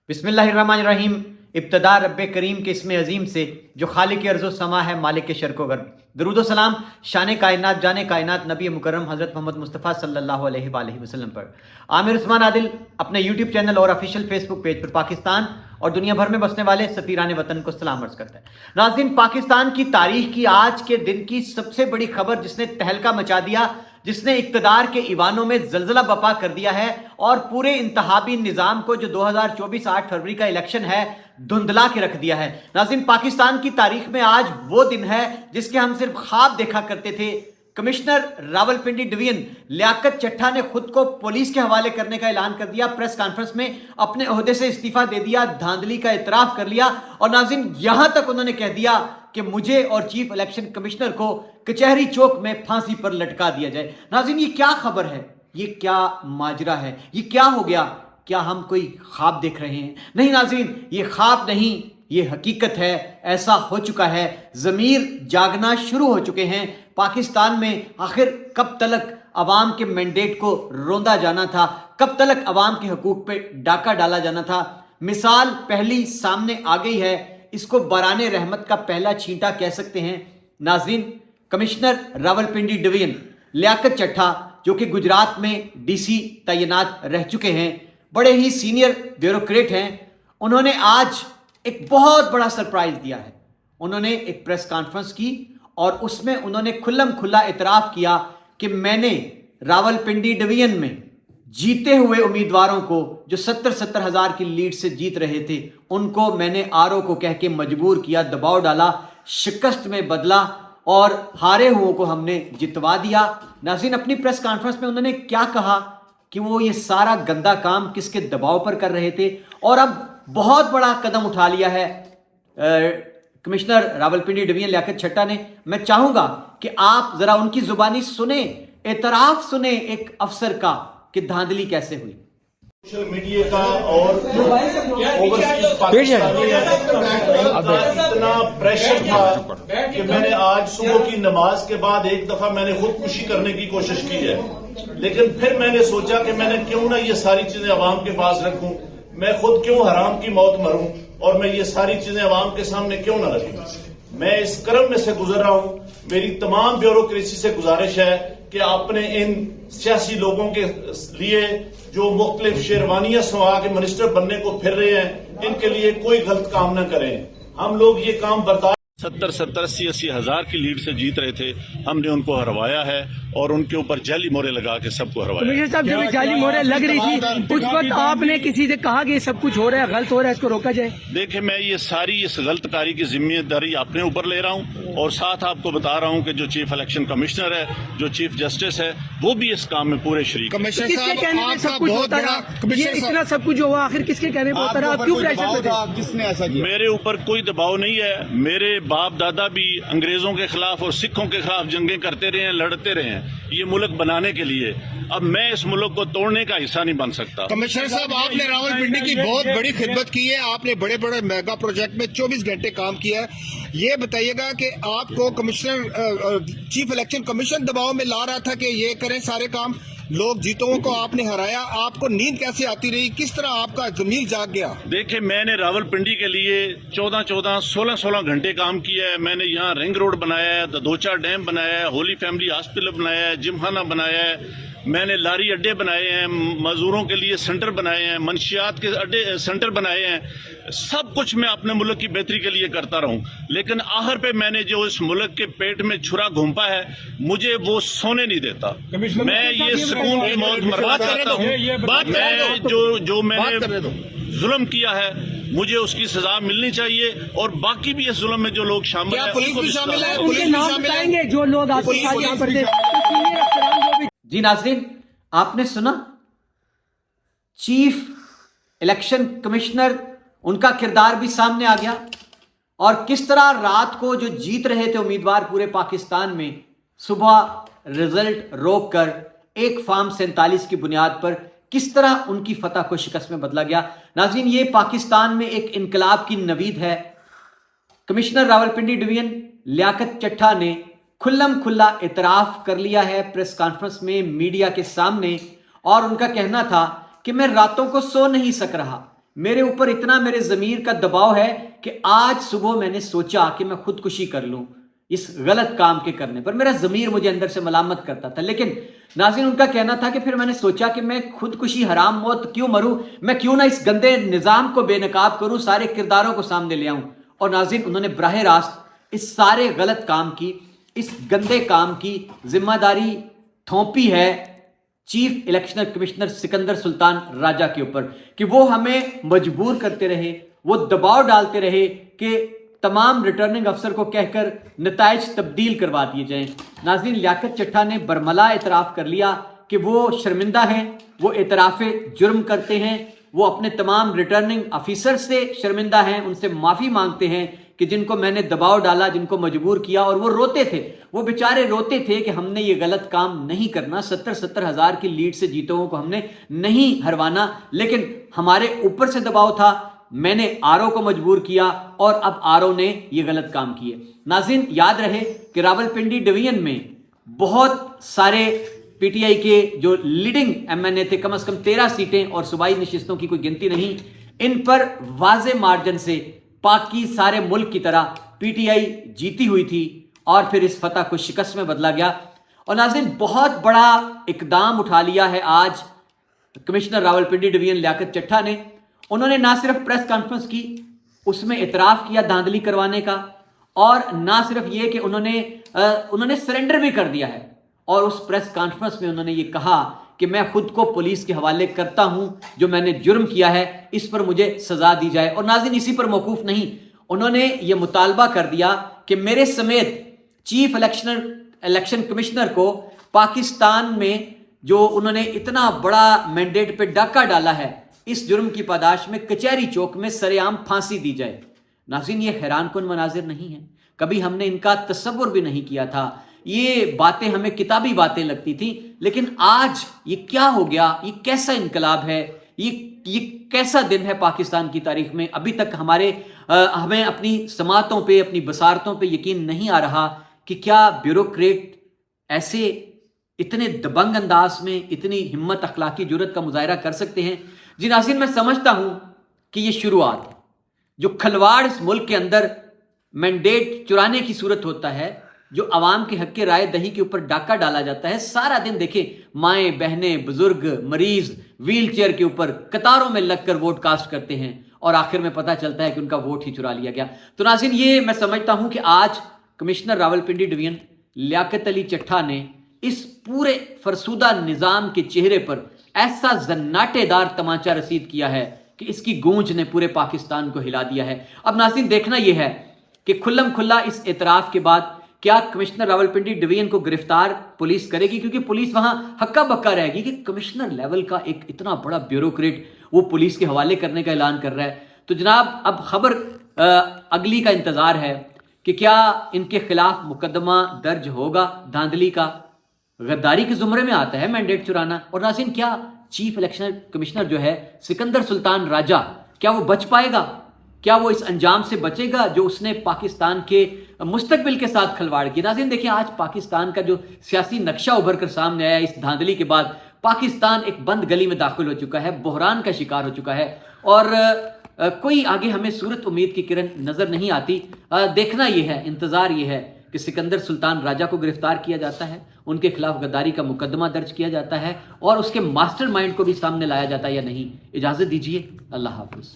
بسم اللہ الرحمن الرحیم. ابتدا رب کریم کے اسم عظیم سے جو خالق ارض و سما ہے، مالک کے شرق و غرب. درود و سلام شان کائنات جان کائنات نبی مکرم حضرت محمد مصطفیٰ صلی اللہ علیہ وآلہ وسلم پر. عامر عثمان عادل اپنے یوٹیوب چینل اور آفیشیل فیس بک پیج پر پاکستان اور دنیا بھر میں بسنے والے سفیران وطن کو سلام عرض کرتا ہے. ناظرین، پاکستان کی تاریخ کی آج کے دن کی سب سے بڑی خبر جس نے تہلکہ مچا دیا، جس نے اقتدار کے ایوانوں میں زلزلہ بپا کر دیا ہے اور پورے انتخابی نظام کو جو 2024 8 فروری کا الیکشن ہے دھندلا کے رکھ دیا ہے. ناظرین، پاکستان کی تاریخ میں آج وہ دن ہے جس کے ہم صرف خواب دیکھا کرتے تھے. کمشنر راولپنڈی ڈویژن لیاقت چٹھا نے خود کو پولیس کے حوالے کرنے کا اعلان کر دیا. پریس کانفرنس میں اپنے عہدے سے استعفیٰ دے دیا، دھاندلی کا اعتراف کر لیا اور ناظرین یہاں تک انہوں نے کہہ دیا کہ مجھے اور چیف الیکشن کمشنر کو کچہری چوک میں پھانسی پر لٹکا دیا جائے. ناظرین، یہ کیا خبر ہے؟ یہ کیا ماجرا ہے؟ یہ کیا ہو گیا؟ کیا ہم کوئی خواب دیکھ رہے ہیں؟ نہیں ناظرین، یہ خواب نہیں، یہ حقیقت ہے. ایسا ہو چکا ہے، ضمیر جاگنا شروع ہو چکے ہیں. پاکستان میں آخر کب تلک عوام کے مینڈیٹ کو روندا جانا تھا؟ کب تلک عوام کے حقوق پہ ڈاکہ ڈالا جانا تھا؟ مثال پہلی سامنے آ گئی ہے. اس کو باران رحمت کا پہلا چھینٹا کہہ سکتے ہیں. ناظرین، کمشنر راولپنڈی ڈویژن لیاقت چٹھا جو کہ گجرات میں ڈی سی تعینات رہ چکے ہیں، بڑے ہی سینئر بیوروکریٹ ہیں، انہوں نے آج ایک بہت بڑا سرپرائز دیا ہے. انہوں نے ایک پریس کانفرنس کی اور اس میں انہوں نے کھلم کھلا اعتراف کیا کہ میں نے راولپنڈی ڈویژن میں جیتے ہوئے امیدواروں کو جو 70 ہزار کی لیڈ سے جیت رہے تھے، ان کو میں نے آرو کو کہہ کے مجبور کیا، دباؤ ڈالا، شکست میں بدلا اور ہارے ہوئے کو ہم نے جتوا دیا. ناظرین، اپنی پریس کانفرنس میں انہوں نے کیا کہا کہ وہ یہ سارا گندا کام کس کے دباؤ پر کر رہے تھے اور اب بہت بڑا قدم اٹھا لیا ہے کمشنر راولپنڈی ڈویژن لیاقت چٹھا نے. میں چاہوں گا کہ آپ ذرا ان کی زبانی سنیں، اعتراف سنیں ایک افسر کا کہ دھاندلی کیسے ہوئی. سوشل میڈیا کا اور اتنا پریشر تھا کہ میں نے آج صبح کی نماز کے بعد ایک دفعہ میں نے خودکشی کرنے کی کوشش کی ہے، لیکن پھر میں نے سوچا کہ میں نے کیوں نہ یہ ساری چیزیں عوام کے پاس رکھوں، میں خود کیوں حرام کی موت مروں اور میں یہ ساری چیزیں عوام کے سامنے کیوں نہ رکھوں. میں اس کرم میں سے گزر رہا ہوں. میری تمام بیوروکریسی سے گزارش ہے کہ آپ نے ان سیاسی لوگوں کے لیے جو مختلف شیروانیاں سوا کے منسٹر بننے کو پھر رہے ہیں، ان کے لیے کوئی غلط کام نہ کریں. ہم لوگ یہ کام برداشت 70 ہزار کی لیڈ سے جیت رہے تھے، ہم نے ان کو ہروایا ہے اور ان کے اوپر جعلی مورے لگا کے سب کو ہروایا. کمشنر صاحب، جب جعلی مورے لگ رہی تھی اس وقت آپ نے کسی سے کہا کہ یہ سب کچھ ہو رہا ہے، غلط ہو رہا ہے، اس کو روکا جائے؟ دیکھیں، میں یہ ساری اس غلط کاری کی ذمہ داری اپنے اوپر لے رہا ہوں اور ساتھ آپ کو بتا رہا ہوں کہ جو چیف الیکشن کمیشنر ہے، جو چیف جسٹس ہے، وہ بھی اس کام میں پورے شریک ہیں. کس کے کہنے میں سب کچھ ہوتا رہا؟ یہ اتنا سب کچھ ہوا آخر کس کے کہنے پہ ہوتا رہا؟ آپ کیوں پریشر میں تھے؟ میرے اوپر کوئی دباؤ نہیں ہے. میرے باپ دادا بھی انگریزوں کے خلاف اور سکھوں کے خلاف جنگیں کرتے رہے ہیں، لڑتے رہے ہیں یہ ملک بنانے کے لیے. اب میں اس ملک کو توڑنے کا حصہ نہیں بن سکتا. کمشنر صاحب، آپ نے راولپنڈی کی بہت بڑی خدمت کی ہے، آپ نے بڑے بڑے میگا پروجیکٹ میں 24 گھنٹے کام کیا ہے. یہ بتائیے گا کہ آپ کو کمشنر چیف الیکشن کمیشن دباؤ میں لا رہا تھا کہ یہ کریں سارے کام، لوگ جیتوں کو آپ نے ہرایا، آپ کو نیند کیسے آتی رہی؟ کس طرح آپ کا ضمیر جاگ گیا؟ دیکھیں، میں نے راولپنڈی کے لیے 16 گھنٹے کام کیا ہے. میں نے یہاں رنگ روڈ بنایا ہے، دوچا ڈیم بنایا ہے، ہولی فیملی ہاسپٹل بنایا ہے، جم خانہ بنایا ہے، میں نے لاری اڈے بنائے ہیں، مزدوروں کے لیے سینٹر بنائے ہیں، منشیات کے اڈے سینٹر بنائے ہیں. سب کچھ میں اپنے ملک کی بہتری کے لیے کرتا رہوں، لیکن آخر پہ میں نے جو اس ملک کے پیٹ میں چھرا گھونپا ہے، مجھے وہ سونے نہیں دیتا. میں یہ سکون کی موت مرنا چاہتا ہوں. میں جو میں نے ظلم کیا ہے مجھے اس کی سزا ملنی چاہیے اور باقی بھی اس ظلم میں جو لوگ شامل ہیں پولیس بھی شامل ہے؟ ان کے نام بتائیں گے جو لوگ آپ کے ساتھ یہاں پر تھے؟ جی ناظرین، آپ نے سنا چیف الیکشن کمشنر، ان کا کردار بھی سامنے آ گیا اور کس طرح رات کو جو جیت رہے تھے امیدوار پورے پاکستان میں، صبح رزلٹ روک کر ایک فارم 47 کی بنیاد پر کس طرح ان کی فتح کو شکست میں بدلا گیا. ناظرین، یہ پاکستان میں ایک انقلاب کی نوید ہے. کمشنر راولپنڈی ڈویژن لیاقت چٹھا نے کھلم کھلا اعتراف کر لیا ہے پریس کانفرنس میں میڈیا کے سامنے، اور ان کا کہنا تھا کہ میں راتوں کو سو نہیں سک رہا، میرے اوپر اتنا میرے ضمیر کا دباؤ ہے کہ آج صبح میں نے سوچا کہ میں خودکشی کر لوں اس غلط کام کے کرنے پر. میرا ضمیر مجھے اندر سے ملامت کرتا تھا. لیکن ناظرین ان کا کہنا تھا کہ پھر میں نے سوچا کہ میں خودکشی حرام موت کیوں مروں, میں کیوں نہ اس گندے نظام کو بے نقاب کروں, سارے کرداروں کو سامنے لے آؤں. اور ناظرین انہوں نے براہ راست اس سارے غلط کام کی, اس گندے کام کی ذمہ داری تھوپی ہے چیف الیکشن کمشنر سکندر سلطان راجہ کے اوپر کہ وہ ہمیں مجبور کرتے رہے, وہ دباؤ ڈالتے رہے کہ تمام ریٹرننگ افسر کو کہہ کر نتائج تبدیل کروا دیے جائیں. ناظرین لیاقت چٹھا نے برملا اعتراف کر لیا کہ وہ شرمندہ ہیں, وہ اعتراف جرم کرتے ہیں, وہ اپنے تمام ریٹرننگ آفیسر سے شرمندہ ہیں, ان سے معافی مانگتے ہیں کہ جن کو میں نے دباؤ ڈالا, جن کو مجبور کیا. اور وہ روتے تھے, وہ بیچارے روتے تھے کہ ہم نے یہ غلط کام نہیں کرنا, 70 ہزار کی لیڈ سے جیتوں کو ہم نے نہیں ہروانا, لیکن ہمارے اوپر سے دباؤ تھا, میں نے آرو کو مجبور کیا اور اب آرو نے یہ غلط کام کیے. ناظرین یاد رہے کہ راولپنڈی ڈویژن میں بہت سارے پی ٹی آئی کے جو لیڈنگ ایم این اے تھے, کم از کم 13 سیٹیں اور صوبائی نشستوں کی کوئی گنتی نہیں, ان پر واضح مارجن سے پاکی سارے ملک کی طرح پی ٹی آئی جیتی ہوئی تھی اور پھر اس فتح کو شکست میں بدلا گیا. اور ناظرین بہت بڑا اقدام اٹھا لیا ہے آج کمشنر راولپنڈی ڈویژن لیاقت چٹھا نے. انہوں نے نہ صرف پریس کانفرنس کی, اس میں اعتراف کیا دھاندلی کروانے کا, اور نہ صرف یہ کہ انہوں نے سرنڈر بھی کر دیا ہے, اور اس پریس کانفرنس میں انہوں نے یہ کہا کہ میں خود کو پولیس کے حوالے کرتا ہوں, جو میں نے جرم کیا ہے اس پر مجھے سزا دی جائے. اور ناظرین اسی پر موقوف نہیں, انہوں نے یہ مطالبہ کر دیا کہ میرے سمیت چیف الیکشن کمشنر کو پاکستان میں جو انہوں نے اتنا بڑا مینڈیٹ پہ ڈاکہ ڈالا ہے, اس جرم کی پاداش میں کچہری چوک میں سر عام پھانسی دی جائے. ناظرین یہ حیران کن مناظر نہیں ہیں, کبھی ہم نے ان کا تصور بھی نہیں کیا تھا, یہ باتیں ہمیں کتابی باتیں لگتی تھی, لیکن آج یہ کیا ہو گیا, یہ کیسا انقلاب ہے, یہ کیسا دن ہے پاکستان کی تاریخ میں. ابھی تک ہمیں اپنی سماعتوں پہ, اپنی بصارتوں پہ یقین نہیں آ رہا کہ کیا بیوروکریٹ ایسے اتنے دبنگ انداز میں اتنی ہمت, اخلاقی جرت کا مظاہرہ کر سکتے ہیں. جی ناظرین میں سمجھتا ہوں کہ یہ شروعات ہے, جو کھلواڑ اس ملک کے اندر مینڈیٹ چرانے کی صورت ہوتا ہے, جو عوام کے حق رائے دہی کے اوپر ڈاکہ ڈالا جاتا ہے. سارا دن دیکھیں مائیں بہنیں بزرگ مریض ویل چیئر کے اوپر قطاروں میں لگ کر ووٹ کاسٹ کرتے ہیں, اور آخر میں پتہ چلتا ہے کہ ان کا ووٹ ہی چرا لیا گیا. تو ناظرین یہ میں سمجھتا ہوں کہ آج کمشنر راولپنڈی ڈویژن لیاقت علی چٹھا نے اس پورے فرسودہ نظام کے چہرے پر ایسا زناٹے دار تمانچہ رسید کیا ہے کہ اس کی گونج نے پورے پاکستان کو ہلا دیا ہے. اب ناظرین دیکھنا یہ ہے کہ کھلم کھلا اس اعتراف کے بعد کیا کمشنر راولپنڈی ڈویژن کو گرفتار پولیس کرے گی, کیونکہ پولیس وہاں ہکا بکا رہے گی کہ کمشنر لیول کا ایک اتنا بڑا بیوروکریٹ وہ پولیس کے حوالے کرنے کا اعلان کر رہا ہے. تو جناب اب خبر اگلی کا انتظار ہے کہ کیا ان کے خلاف مقدمہ درج ہوگا دھاندلی کا, غداری کے زمرے میں آتا ہے مینڈیٹ چرانا. اور ناظرین کیا چیف الیکشن کمشنر جو ہے سکندر سلطان راجہ, کیا وہ بچ پائے گا, کیا وہ اس انجام سے بچے گا جو اس نے پاکستان کے مستقبل کے ساتھ کھلواڑ کی. ناظرین دیکھیں آج پاکستان کا جو سیاسی نقشہ ابھر کر سامنے آیا اس دھاندلی کے بعد, پاکستان ایک بند گلی میں داخل ہو چکا ہے, بحران کا شکار ہو چکا ہے, اور کوئی آگے ہمیں صورت امید کی کرن نظر نہیں آتی. دیکھنا یہ ہے, انتظار یہ ہے کہ سکندر سلطان راجہ کو گرفتار کیا جاتا ہے, ان کے خلاف غداری کا مقدمہ درج کیا جاتا ہے, اور اس کے ماسٹر مائنڈ کو بھی سامنے لایا جاتا ہے یا نہیں. اجازت دیجیے, اللہ حافظ.